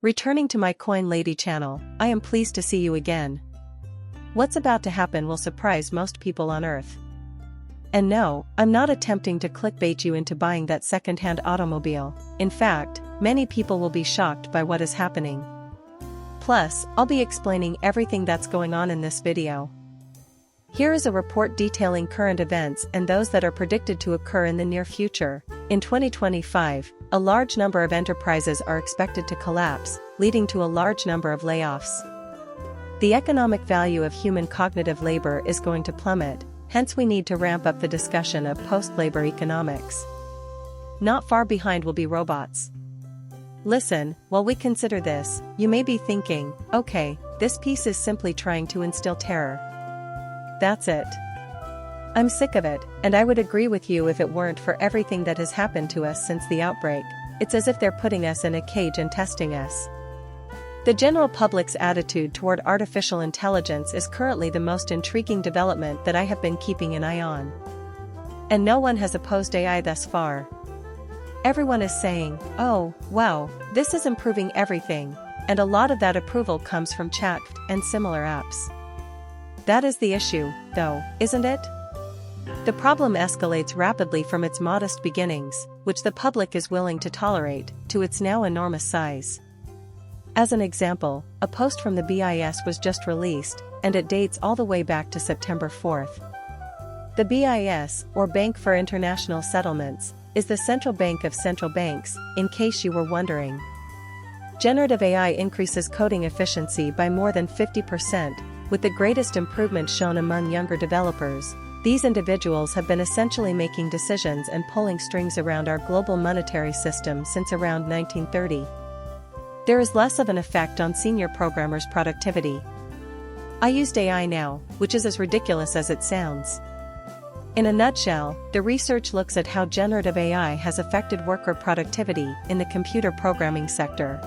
Returning to my Coin Lady channel, I am pleased to see you again. What's about to happen will surprise most people on Earth. And no, I'm not attempting to clickbait you into buying that second-hand automobile. In fact, many people will be shocked by what is happening. Plus, I'll be explaining everything that's going on in this video. Here is a report detailing current events and those that are predicted to occur in the near future. In 2025, a large number of enterprises are expected to collapse, leading to a large number of layoffs. The economic value of human cognitive labor is going to plummet, hence we need to ramp up the discussion of post-labor economics. Not far behind will be robots. Listen, while we consider this, you may be thinking, okay, this piece is simply trying to instill terror. That's it. I'm sick of it, and I would agree with you if it weren't for everything that has happened to us since the outbreak. It's as if they're putting us in a cage and testing us. The general public's attitude toward artificial intelligence is currently the most intriguing development that I have been keeping an eye on. And no one has opposed AI thus far. Everyone is saying, oh, wow, this is improving everything, and a lot of that approval comes from chat and similar apps. That is the issue, though, isn't it? The problem escalates rapidly from its modest beginnings, which the public is willing to tolerate, to its now enormous size. As an example, a post from the BIS was just released, and it dates all the way back to September 4th. The BIS, or Bank for International Settlements, is the central bank of central banks, in case you were wondering. Generative AI increases coding efficiency by more than 50%, with the greatest improvement shown among younger developers. These individuals have been essentially making decisions and pulling strings around our global monetary system since around 1930. There is less of an effect on senior programmers' productivity. I used AI now, which is as ridiculous as it sounds. In a nutshell, the research looks at how generative AI has affected worker productivity in the computer programming sector.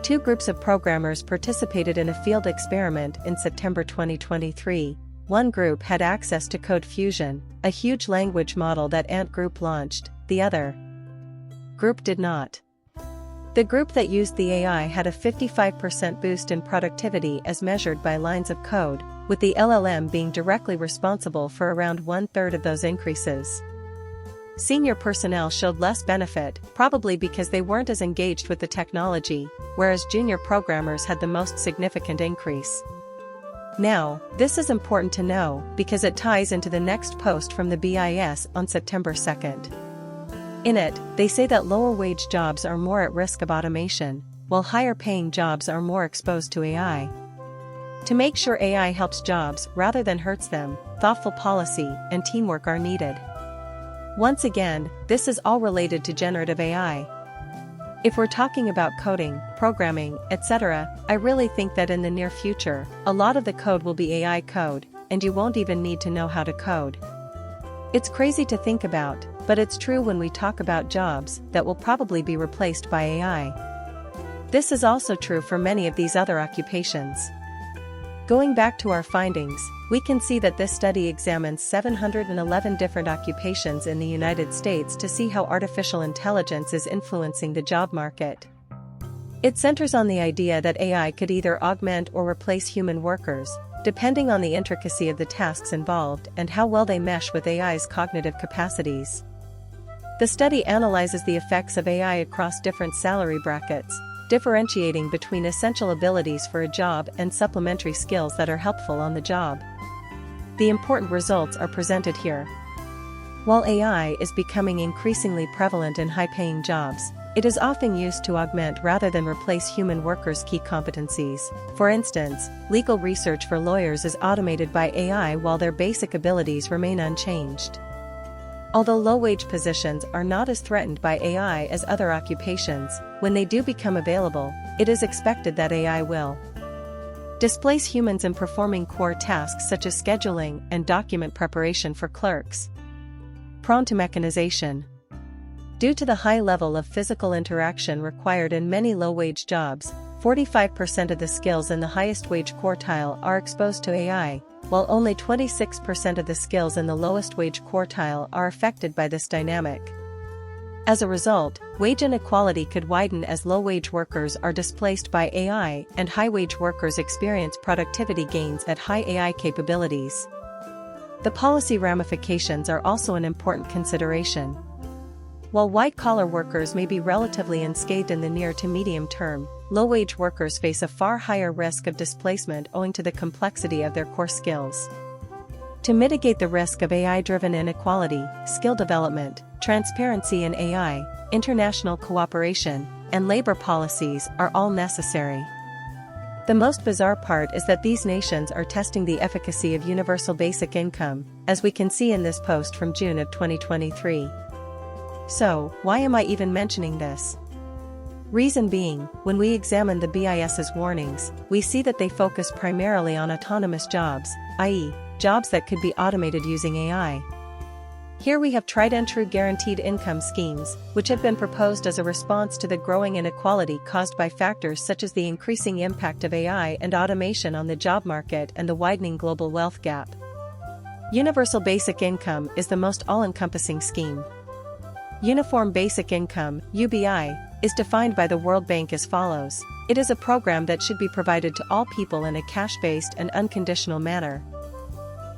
Two groups of programmers participated in a field experiment in September 2023. One group had access to Code Fusion, a huge language model that Ant Group launched. The other group did not. The group that used the AI had a 55% boost in productivity as measured by lines of code, with the LLM being directly responsible for around 1/3 of those increases. Senior personnel showed less benefit, probably because they weren't as engaged with the technology, whereas junior programmers had the most significant increase. Now, this is important to know, because it ties into the next post from the BIS on September 2nd. In it, they say that lower-wage jobs are more at risk of automation, while higher-paying jobs are more exposed to AI. To make sure AI helps jobs rather than hurts them, thoughtful policy and teamwork are needed. Once again, this is all related to generative AI. If we're talking about coding, programming, etc., I really think that in the near future, a lot of the code will be AI code, and you won't even need to know how to code. It's crazy to think about, but it's true when we talk about jobs that will probably be replaced by AI. This is also true for many of these other occupations. Going back to our findings, we can see that this study examines 711 different occupations in the United States to see how artificial intelligence is influencing the job market. It centers on the idea that AI could either augment or replace human workers, depending on the intricacy of the tasks involved and how well they mesh with AI's cognitive capacities. The study analyzes the effects of AI across different salary brackets, differentiating between essential abilities for a job and supplementary skills that are helpful on the job. The important results are presented here. While AI is becoming increasingly prevalent in high-paying jobs, it is often used to augment rather than replace human workers' key competencies. For instance, legal research for lawyers is automated by AI while their basic abilities remain unchanged. Although low-wage positions are not as threatened by AI as other occupations, when they do become available, it is expected that AI will displace humans in performing core tasks such as scheduling and document preparation for clerks. Prone to mechanization. Due to the high level of physical interaction required in many low-wage jobs, 45% of the skills in the highest wage quartile are exposed to AI, while only 26% of the skills in the lowest wage quartile are affected by this dynamic. As a result, wage inequality could widen as low-wage workers are displaced by AI and high-wage workers experience productivity gains at high AI capabilities. The policy ramifications are also an important consideration. While white-collar workers may be relatively unscathed in the near to medium term, low-wage workers face a far higher risk of displacement owing to the complexity of their core skills. To mitigate the risk of AI-driven inequality, skill development, transparency in AI, international cooperation, and labor policies are all necessary. The most bizarre part is that these nations are testing the efficacy of universal basic income, as we can see in this post from June of 2023. So, why am I even mentioning this? Reason being, when we examine the BIS's warnings, we see that they focus primarily on autonomous jobs, i.e., jobs that could be automated using AI. Here we have tried-and-true guaranteed income schemes, which have been proposed as a response to the growing inequality caused by factors such as the increasing impact of AI and automation on the job market and the widening global wealth gap. Universal basic income is the most all-encompassing scheme. Uniform Basic Income, UBI, is defined by the World Bank as follows. It is a program that should be provided to all people in a cash-based and unconditional manner.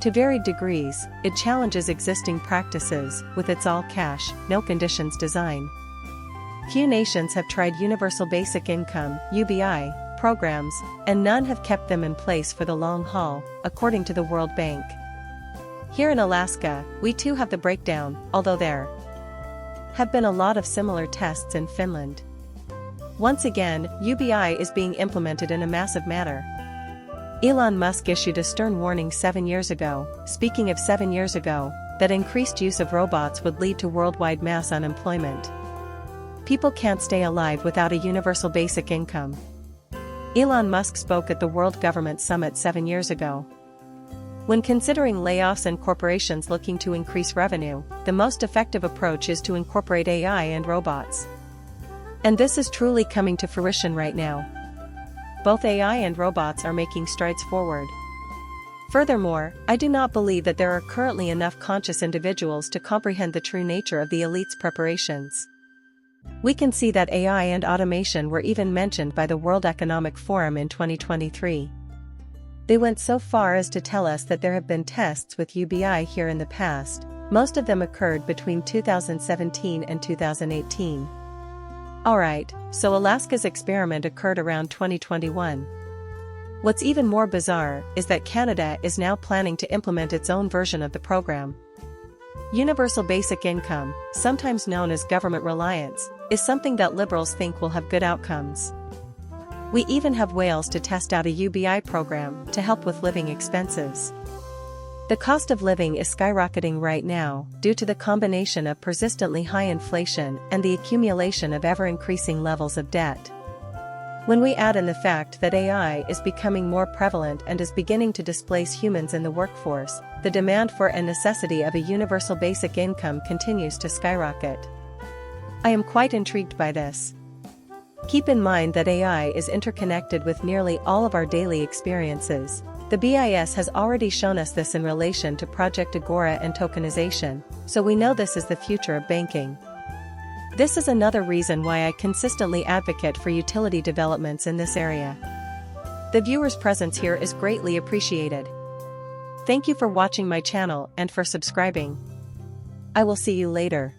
To varied degrees, it challenges existing practices with its all-cash, no-conditions design. Few nations have tried Universal Basic Income, UBI, programs, and none have kept them in place for the long haul, according to the World Bank. Here in Alaska, we too have the breakdown, although there have been a lot of similar tests in Finland. Once again, UBI is being implemented in a massive manner. Elon Musk issued a stern warning 7 years ago, speaking of 7 years ago, that increased use of robots would lead to worldwide mass unemployment. People can't stay alive without a universal basic income. Elon Musk spoke at the World Government Summit 7 years ago. When considering layoffs and corporations looking to increase revenue, the most effective approach is to incorporate AI and robots. And this is truly coming to fruition right now. Both AI and robots are making strides forward. Furthermore, I do not believe that there are currently enough conscious individuals to comprehend the true nature of the elite's preparations. We can see that AI and automation were even mentioned by the World Economic Forum in 2023. They went so far as to tell us that there have been tests with UBI here in the past. Most of them occurred between 2017 and 2018. Alright, so Alaska's experiment occurred around 2021. What's even more bizarre is that Canada is now planning to implement its own version of the program. Universal basic income, sometimes known as government reliance, is something that liberals think will have good outcomes. We even have Wales to test out a UBI program to help with living expenses. The cost of living is skyrocketing right now due to the combination of persistently high inflation and the accumulation of ever-increasing levels of debt. When we add in the fact that AI is becoming more prevalent and is beginning to displace humans in the workforce, the demand for and necessity of a universal basic income continues to skyrocket. I am quite intrigued by this. Keep in mind that AI is interconnected with nearly all of our daily experiences. The BIS has already shown us this in relation to Project Agora and tokenization, so we know this is the future of banking. This is another reason why I consistently advocate for utility developments in this area. The viewer's presence here is greatly appreciated. Thank you for watching my channel and for subscribing. I will see you later.